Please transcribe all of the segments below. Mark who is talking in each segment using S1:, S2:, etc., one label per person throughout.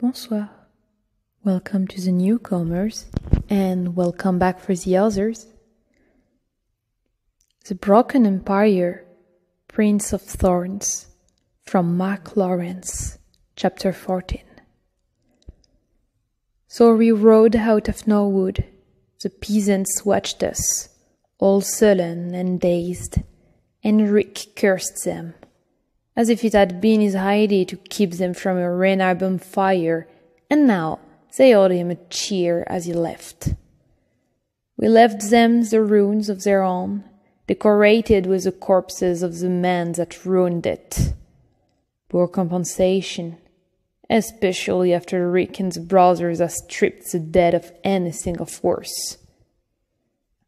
S1: Bonsoir. Welcome to the newcomers, and welcome back for the others. The Broken Empire, Prince of Thorns, from Mark Lawrence, Chapter 14. So we rode out of Norwood. The peasants watched us, all sullen and dazed, and Rick cursed them, as if it had been his idea to keep them from a Renard bonfire, and now they owed him a cheer as he left. We left them the ruins of their own, decorated with the corpses of the men that ruined it. Poor compensation, especially after Rick and the brothers had stripped the dead of anything of worth.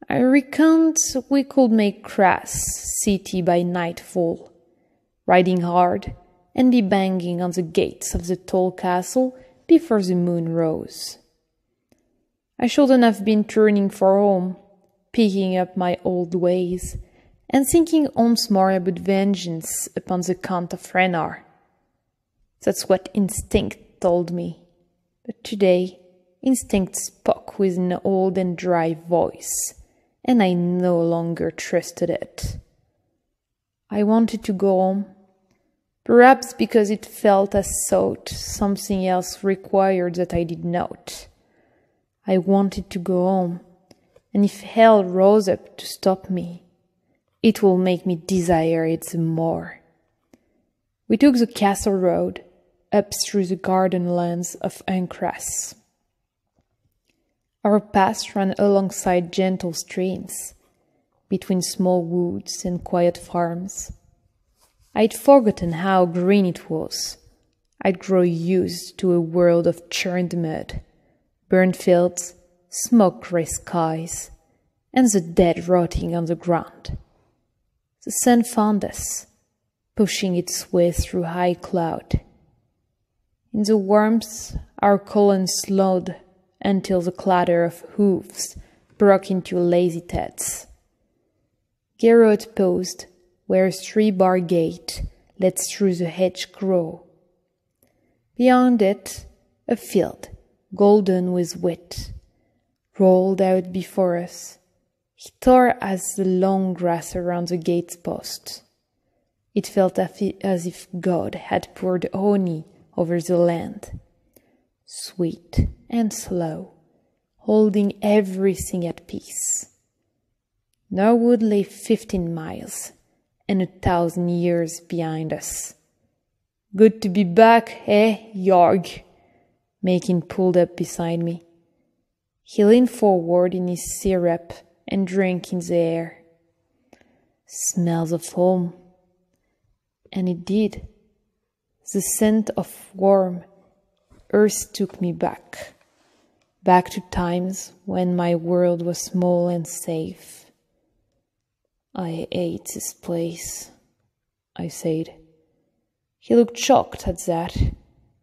S1: I reckoned we could make Crass city by nightfall, riding hard, and be banging on the gates of the tall castle before the moon rose. I shouldn't have been turning for home, picking up my old ways, and thinking once more about vengeance upon the Count of Renard. That's what instinct told me. But today, instinct spoke with an old and dry voice, and I no longer trusted it. I wanted to go home, perhaps because it felt as though something else required that I did not. I wanted to go home, and if hell rose up to stop me, it will make me desire it the more. We took the castle road, up through the garden lands of Uncrass. Our path ran alongside gentle streams, between small woods and quiet farms. I'd forgotten how green it was. I'd grown used to a world of churned mud, burned fields, smoke-gray skies, and the dead rotting on the ground. The sun found us, pushing its way through high cloud. In the warmth, our column slowed until the clatter of hoofs broke into lazy thuds. Gerard paused where a 3-bar gate led through the hedgerow. Beyond it, a field, golden with wheat, rolled out before us. He tore at the long grass around the gate's post. It felt as if God had poured honey over the land, sweet and slow, holding everything at peace. Norwood lay 15 miles, and 1,000 years behind us. Good to be back, eh, Jorg? Mackin pulled up beside me. He leaned forward in his syrup and drank in the air. Smells of home. And it did. The scent of warm earth took me back to times when my world was small and safe. I hate this place, I said. He looked shocked at that,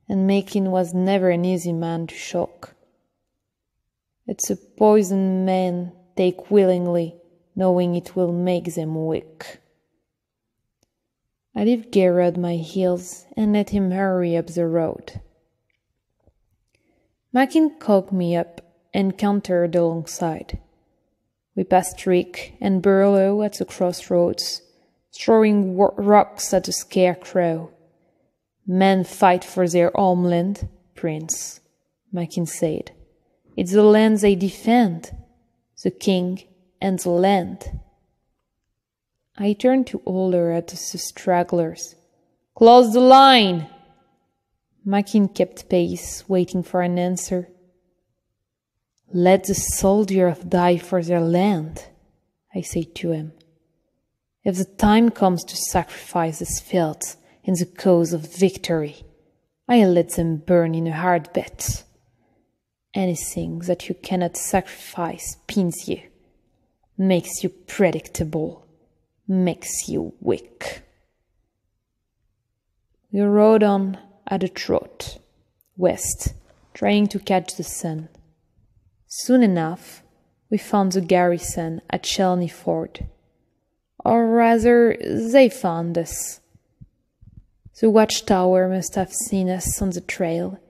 S1: and Mackin was never an easy man to shock. It's a poison men take willingly, knowing it will make them weak. I left Gerard my heels and let him hurry up the road. Mackin caught me up and cantered alongside. We passed Rick and Burlow at the crossroads, throwing rocks at the scarecrow. Men fight for their homeland, Prince, Mackin said. It's the land they defend, the king and the land. I turned to holler at the stragglers. Close the line! Mackin kept pace, waiting for an answer. Let the soldiers die for their land, I said to him. If the time comes to sacrifice these fields in the cause of victory, I'll let them burn in a heartbeat. Anything that you cannot sacrifice pins you, makes you predictable, makes you weak. We rode on at a trot, west, trying to catch the sun. Soon enough, we found the garrison at Shelney Ford. Or rather, they found us. The watchtower must have seen us on the trail,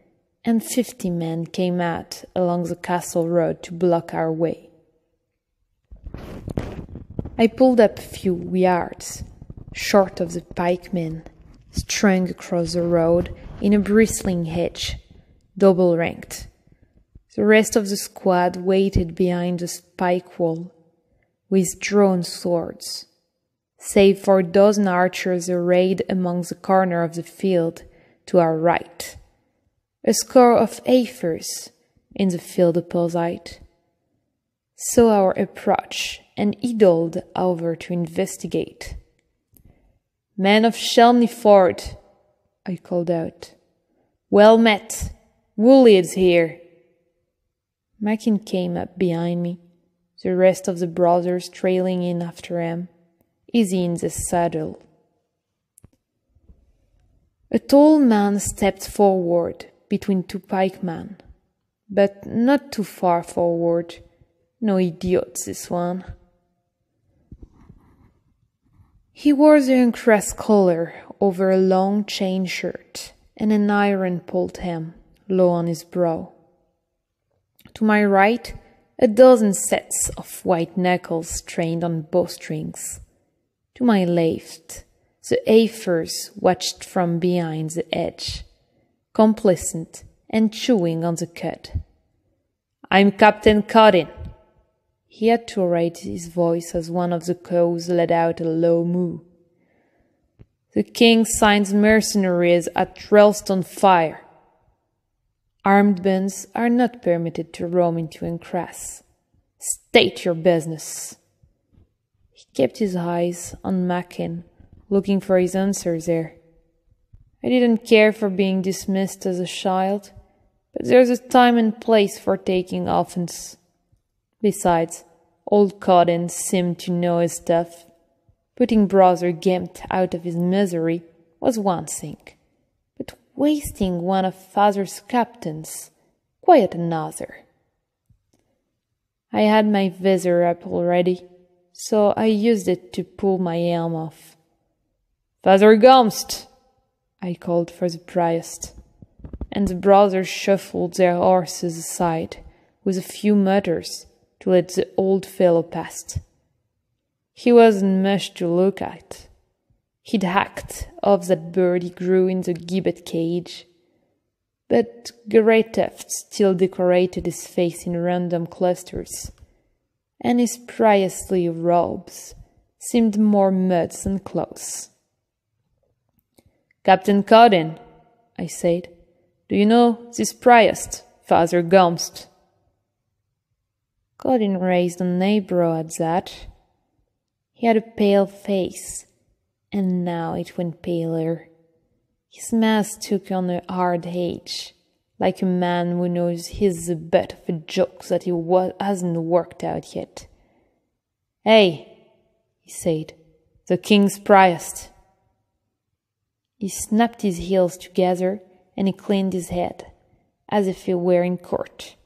S1: and 50 men came out along the castle road to block our way. I pulled up a few yards, short of the pikemen, strung across the road in a bristling hedge, double-ranked. The rest of the squad waited behind the spike wall, with drawn swords, save for a dozen archers arrayed among the corner of the field to our right, a score of ephors in the field opposite. Saw our approach and idled over to investigate. "Men of Shelney Ford," I called out. "Well met. Woolley is here." Mackin came up behind me, the rest of the brothers trailing in after him, easy in the saddle. A tall man stepped forward between two pikemen, but not too far forward. No idiot, this one. He wore the uncrest collar over a long chain shirt and an iron poletam low on his brow. To my right, a dozen sets of white knuckles trained on bowstrings. To my left, the ephors watched from behind the edge, complacent and chewing on the cud. "I'm Captain Codin." He had to raise his voice as one of the cows let out a low moo. "The king signs mercenaries at Ralston Fire. Armed bands are not permitted to roam into Encrass. State your business." He kept his eyes on Mackin, looking for his answer there. I didn't care for being dismissed as a child, but there's a time and place for taking offense. Besides, old Codin seemed to know his stuff. Putting Brother Gempt out of his misery was one thing, but wasting one of Father's captains, quite another. I had my visor up already, so I used it to pull my helm off. "Father Gomst!" I called for the priest, and the brothers shuffled their horses aside with a few mutters to let the old fellow past. He wasn't much to look at. He'd hacked off that bird he grew in the gibbet cage, but grey tufts still decorated his face in random clusters, and his priestly robes seemed more mud than clothes. "Captain Codin," I said, "do you know this priest, Father Gomst?" Codin raised an eyebrow at that. He had a pale face, and now it went paler. His mask took on a hard edge, like a man who knows he's the butt of a joke that he hasn't worked out yet. "Hey," he said, "the king's priest." He snapped his heels together and he cleaned his head, as if he were in court.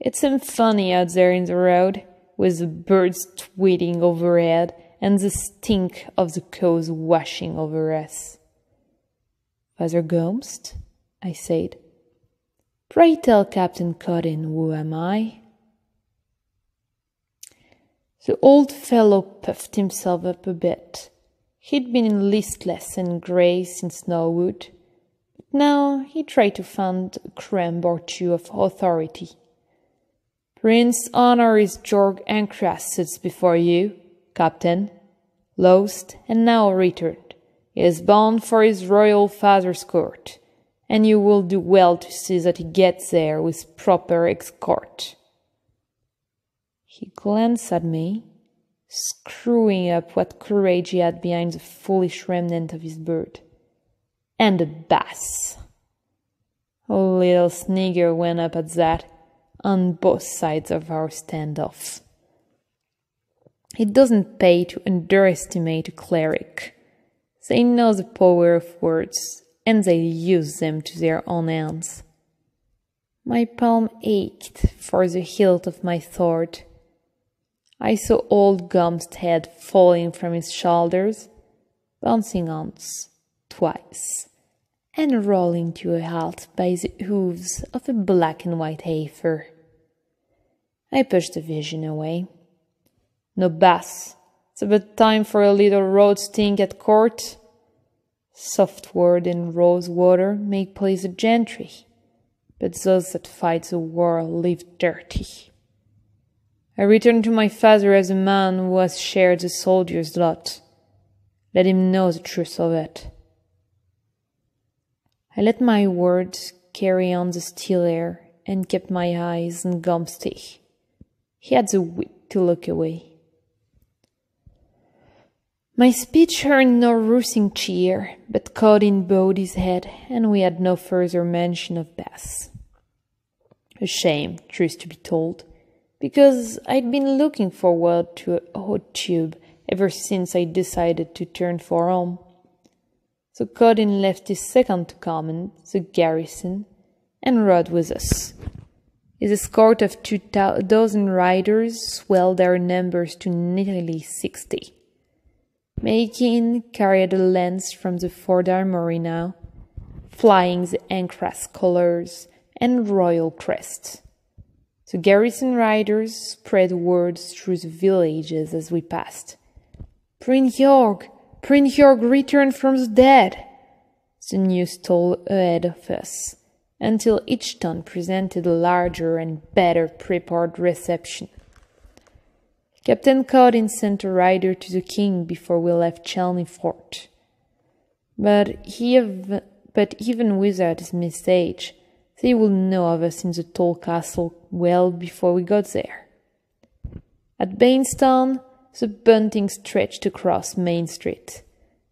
S1: It seemed funny out there in the road, with the birds tweeting overhead and the stink of the cows washing over us. "Father Gomst," I said, "pray tell Captain Codin who am I?" The old fellow puffed himself up a bit. He'd been listless and grey since Norwood, but now he tried to find a crumb or two of authority. "Prince Honoris George Ancras sits before you, Captain, lost and now returned. He is bound for his royal father's court, and you will do well to see that he gets there with proper escort." He glanced at me, screwing up what courage he had behind the foolish remnant of his bird. And a bass. A little snigger went up at that, on both sides of our standoff. It doesn't pay to underestimate a cleric. They know the power of words, and they use them to their own ends. My palm ached for the hilt of my sword. I saw old Gomst's head falling from his shoulders, bouncing once, twice, and rolling to a halt by the hooves of a black and white heifer. I pushed the vision away. "No bass, it's about time for a little roasting at court. Soft word and rose water make place the gentry, but those that fight the war live dirty. I return to my father as a man who has shared the soldier's lot. Let him know the truth of it." I let my words carry on the still air and kept my eyes on Gumsty. He had the wit to look away. My speech earned no rousing cheer, but Codin bowed his head, and we had no further mention of Bess. A shame, truth to be told, because I'd been looking forward to a hot tube ever since I decided to turn for home. So Codin left his second to command, the garrison, and rode with us. His escort of 2,000 riders swelled their numbers to nearly 60. Macon carried a lance from the Ford Armory now, flying the Ancras colors and royal crest. The garrison riders spread word through the villages as we passed. Prince York returned from the dead!" The news told ahead of us, until each town presented a larger and better prepared reception. Captain Codin sent a rider to the king before we left Chelney Fort. But even without his message, they would know of us in the tall castle well before we got there. At Bainstown, the bunting stretched across Main Street.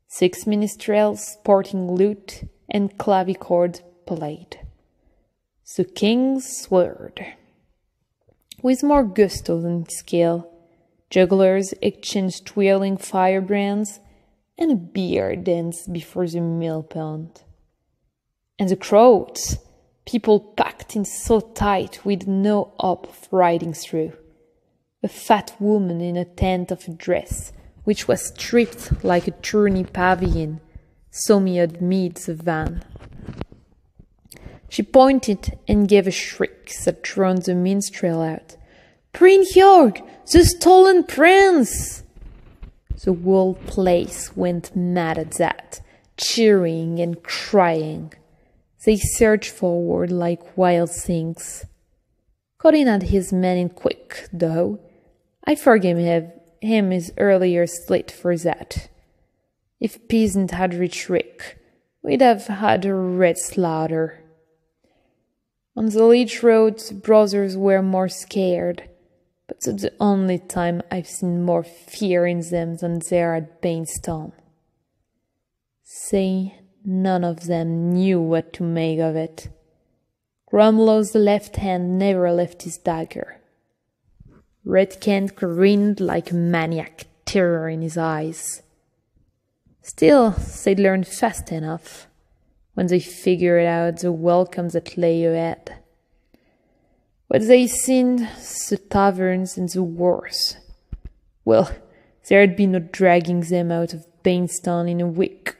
S1: 6 minstrels sporting lute and clavichord played. The king's word. With more gusto than skill, jugglers exchanged twirling firebrands, and a beer danced before the mill pond. And the crowds, people packed in so tight with no hope of riding through. A fat woman in a tent of a dress, which was stripped like a tourney pavilion, saw me amid the van. She pointed and gave a shriek that drowned the minstrel out. "Prince York! The stolen prince!" The whole place went mad at that, cheering and crying. They surged forward like wild things. Codin had his men in quick, though. I forgave him his earlier slit for that. If peasant had reached Rick, we'd have had a red slaughter. On the Leech Road, the brothers were more scared, but that's the only time I've seen more fear in them than there at Bainstown. Say, none of them knew what to make of it. Grumlow's left hand never left his dagger. Redkent grinned like a maniac, terror in his eyes. Still, they'd learned fast enough when they figured out the welcome that lay ahead. What they seen, the taverns and the wars. Well, there'd be no dragging them out of Bainstown in a week.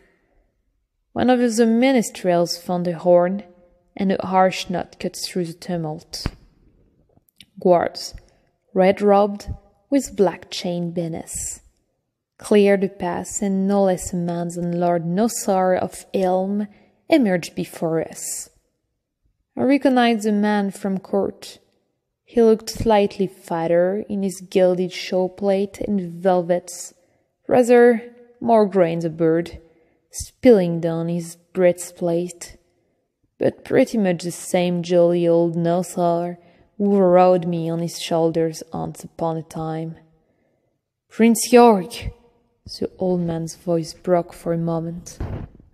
S1: One of the minstrels found a horn, and a harsh note cut through the tumult. Guards, red-robed, with black chain banners, cleared the path, and no less a man than Lord Nosar of Elm emerged before us. I recognized the man from court. He looked slightly fatter in his gilded showplate and velvets, rather more grey in the beard, spilling down his breastplate, but pretty much the same jolly old Nosar who rode me on his shoulders once upon a time. "Prince York!" The old man's voice broke for a moment.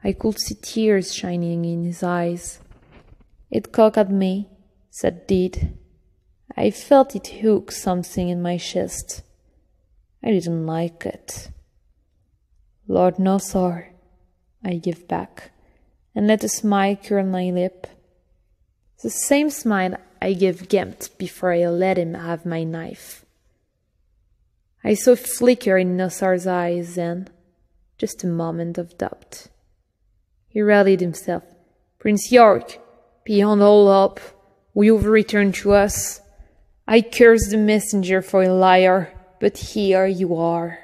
S1: I could see tears shining in his eyes. It cocked me, that did. I felt it hook something in my chest. I didn't like it. "Lord Nosar," I gave back, and let a smile curl my lip. The same smile I gave Gempt before I let him have my knife. I saw a flicker in Nosar's eyes then, just a moment of doubt. He rallied himself. Prince York, beyond all hope, you've returned to us. I curse the messenger for a liar, but here you are.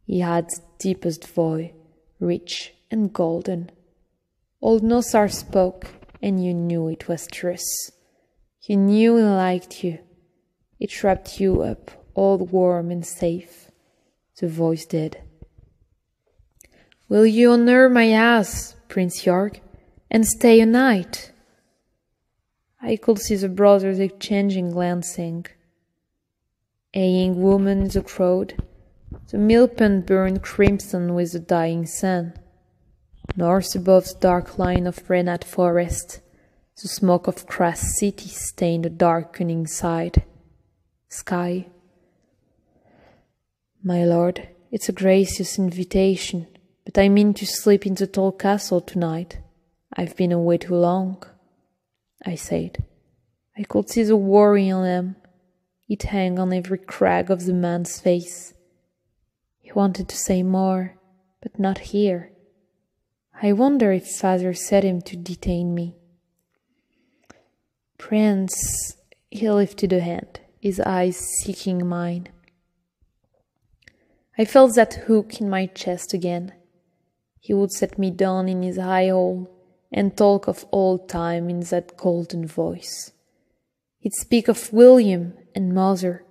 S1: He had the deepest voice, rich and golden. Old Nosar spoke, and you knew it was truth. You knew he liked you. It wrapped you up, all warm and safe. The voice did. Will you honor my house, Prince York, and stay a night? I could see the brothers exchanging glancing. A young woman in the crowd, the millpond burned crimson with the dying sun. North above the dark line of Renat forest, the smoke of Kras city stained the darkening sky. My lord, it's a gracious invitation, but I mean to sleep in the tall castle tonight. I've been away too long, I said. I could see the worry on him. It hung on every crag of the man's face. He wanted to say more, but not here. I wonder if father set him to detain me. Prince, he lifted a hand, his eyes seeking mine. I felt that hook in my chest again. He would set me down in his high hall and talk of old time in that golden voice. He'd speak of William and mother.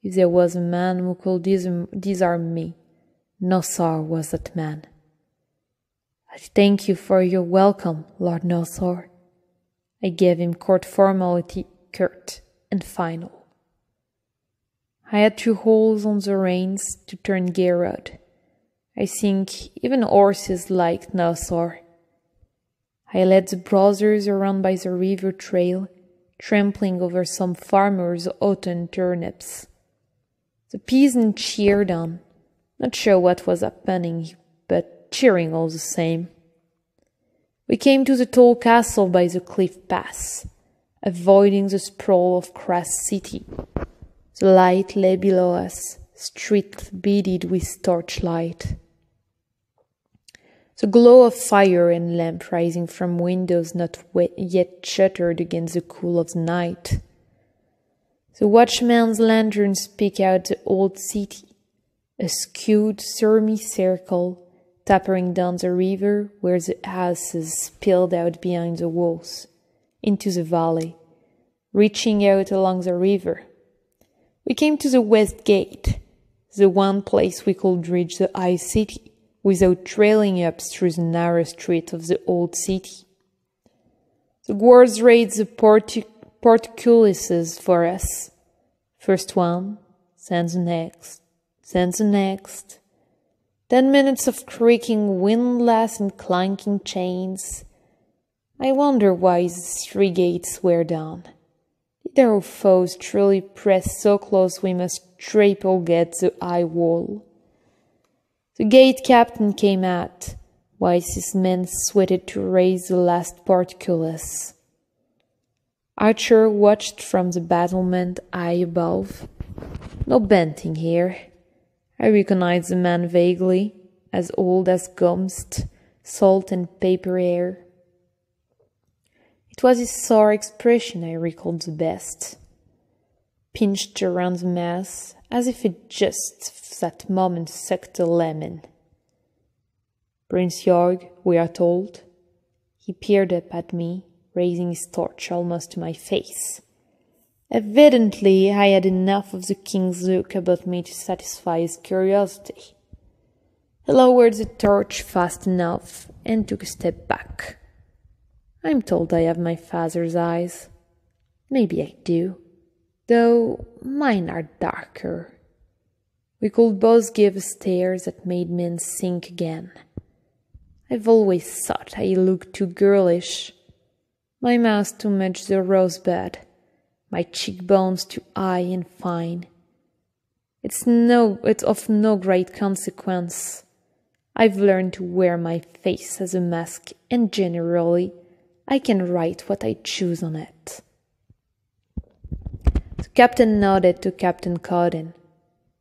S1: If there was a man who could disarm me, Nosar was that man. I thank you for your welcome, Lord Nosar. I gave him court formality, curt and final. I had 2 holes on the reins to turn Gerard. I think even horses liked Nosar. I led the brothers around by the river trail, trampling over some farmers' autumn turnips. The peasants cheered on, not sure what was happening, but cheering all the same. We came to the tall castle by the cliff pass, avoiding the sprawl of Kras city. The light lay below us, street beaded with torchlight. The glow of fire and lamp rising from windows not yet shuttered against the cool of the night. The watchman's lanterns pick out the old city, a skewed semicircle tapering down the river where the houses spilled out behind the walls, into the valley, reaching out along the river. We came to the west gate, the one place we could reach the high city, without trailing up through the narrow street of the old city. The guards raised the portcullises for us. First one, then the next, then the next. 10 minutes of creaking windlass and clanking chains. I wonder why the 3 gates were down. Did our foes truly press so close we must triple get the high wall? The gate captain came out, whilst his men sweated to raise the last portcullis. Archer watched from the battlement high above. No banting here. I recognized the man vaguely, as old as gumst, salt and paper hair. It was his sore expression I recalled the best, pinched around the mouth, as if it just that moment sucked a lemon. Prince York, we are told. He peered up at me, raising his torch almost to my face. Evidently, I had enough of the king's look about me to satisfy his curiosity. He lowered the torch fast enough and took a step back. I'm told I have my father's eyes. Maybe I do, though mine are darker. We could both give a stare that made men sink again. I've always thought I looked too girlish, my mouth too much the rosebud, my cheekbones too high and fine. It's of no great consequence. I've learned to wear my face as a mask, and generally I can write what I choose on it. The captain nodded to Captain Codden.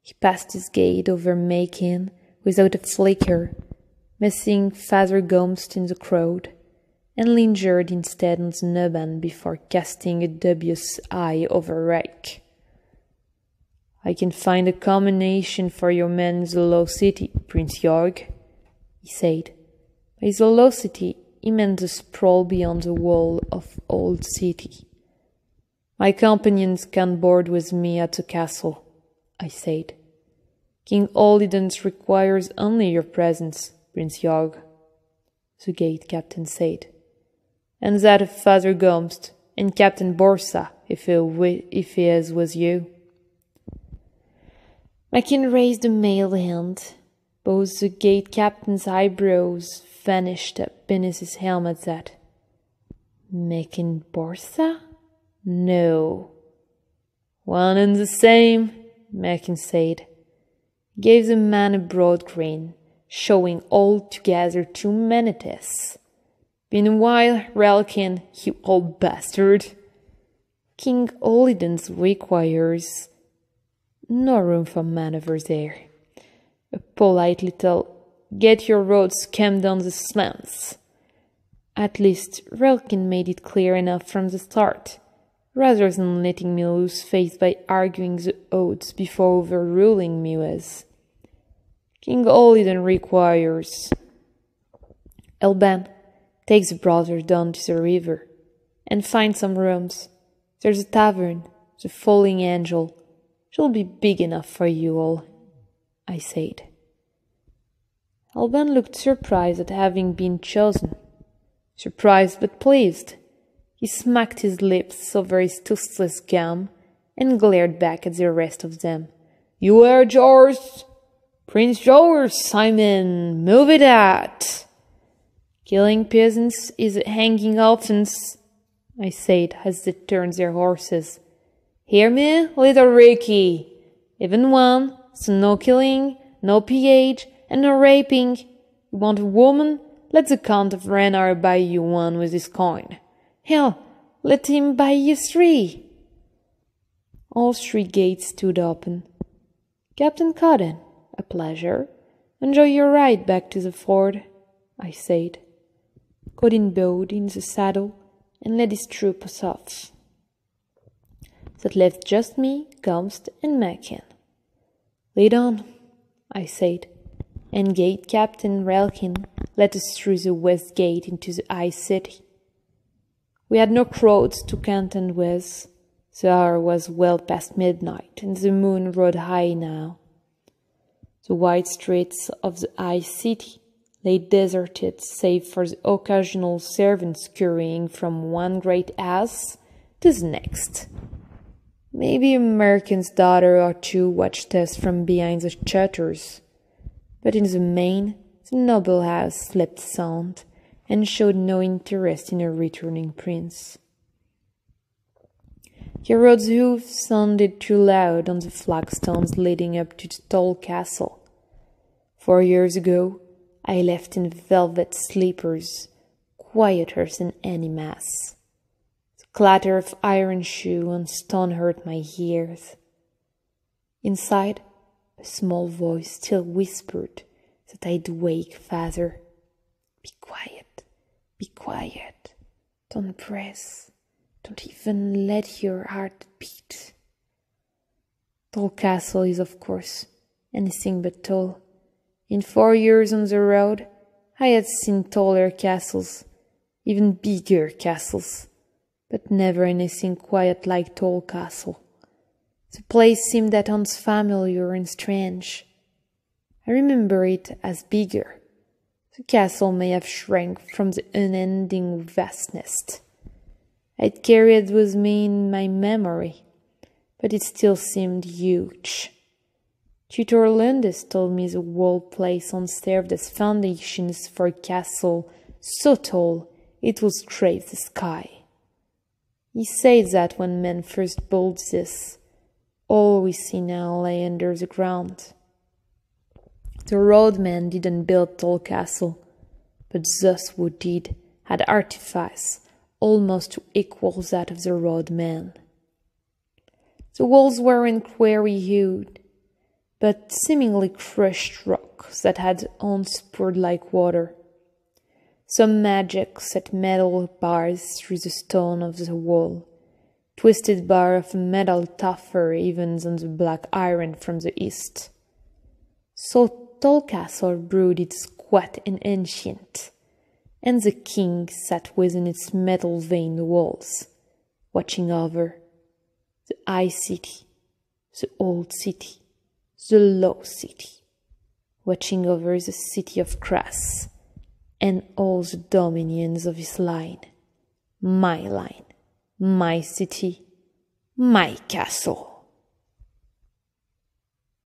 S1: He passed his gate over Macon without a flicker, missing Father Gomst in the crowd, and lingered instead on the nubbin before casting a dubious eye over Reich. "I can find a combination for your men in the Low City, Prince Jorg," he said. By the Low City, he meant the sprawl beyond the wall of Old City. "My companions can board with me at the castle," I said. "King Olidens requires only your presence, Prince Jorg," the gate captain said, "and that of Father Gomst and Captain Borsa, if he is with you." Mackin raised a mailed hand. Both the gate captain's eyebrows vanished up beneath his helmet. That Mackin Borsa? No. "One and the same," Mackin said. He gave the man a broad grin, showing altogether too many teeth. "Been a while, Relkin, you old bastard." "King Olidens requires no room for manoeuvre there. A polite little, 'Get your roads, come down the slants.' At least, Relkin made it clear enough from the start, rather than letting me lose faith by arguing the odds before overruling me with. King Oliden requires. Elban, take the brother down to the river, and find some rooms. There's a tavern, the Falling Angel. She'll be big enough for you all," I said. Alban looked surprised at having been chosen. Surprised but pleased. He smacked his lips over his toothless gum and glared back at the rest of them. "You are yours! Prince yours, Simon! Move it out!" "Killing peasants is a hanging offense," I said as they turned their horses. "Hear me, little Ricky? Even one, so no killing, no pillage, and no raping. You want a woman? Let the Count of Renar buy you one with his coin. Hell, let him buy you 3. All 3 gates stood open. "Captain Codden, a pleasure. Enjoy your ride back to the ford," I said. Codden bowed in the saddle and led his troopers off. That left just me, Gomst, and Mackin. "Lead on," I said, and Gate Captain Relkin led us through the west gate into the High City. We had no crowds to contend with. The hour was well past midnight, and the moon rode high now. The wide streets of the High City lay deserted save for the occasional servants scurrying from one great house to the next. Maybe a merchant's daughter or 2 watched us from behind the shutters, but in the main, the noble house slept sound and showed no interest in a returning prince. Gerod's hoofs sounded too loud on the flagstones leading up to the tall castle. 4 years ago, I left in velvet slippers, quieter than any mass. The clatter of iron shoe on stone hurt my ears. Inside, a small voice still whispered that I'd wake Father. Be quiet, don't press, don't even let your heart beat. Tall Castle is, of course, anything but tall. In 4 years on the road, I had seen taller castles, even bigger castles, but never anything quite like Tall Castle. The place seemed at once familiar and strange. I remember it as bigger. The castle may have shrank from the unending vastness I'd carried with me in my memory, but it still seemed huge. Tutor Lundis told me the whole place served as foundations for a castle so tall it would scrape the sky. He said that when men first built this, all we see now lay under the ground. The roadmen didn't build Tall Castle, but those who did had artifice almost to equal that of the roadmen. The walls were in quarry-hewed, but seemingly crushed rock that had once poured like water. Some magic set metal bars through the stone of the wall, twisted bar of metal tougher even than the black iron from the east. So tall castle brooded squat and ancient, and the king sat within its metal-veined walls, watching over the high city, the old city, the low city, watching over the city of Crass, and all the dominions of his line, my city, my castle.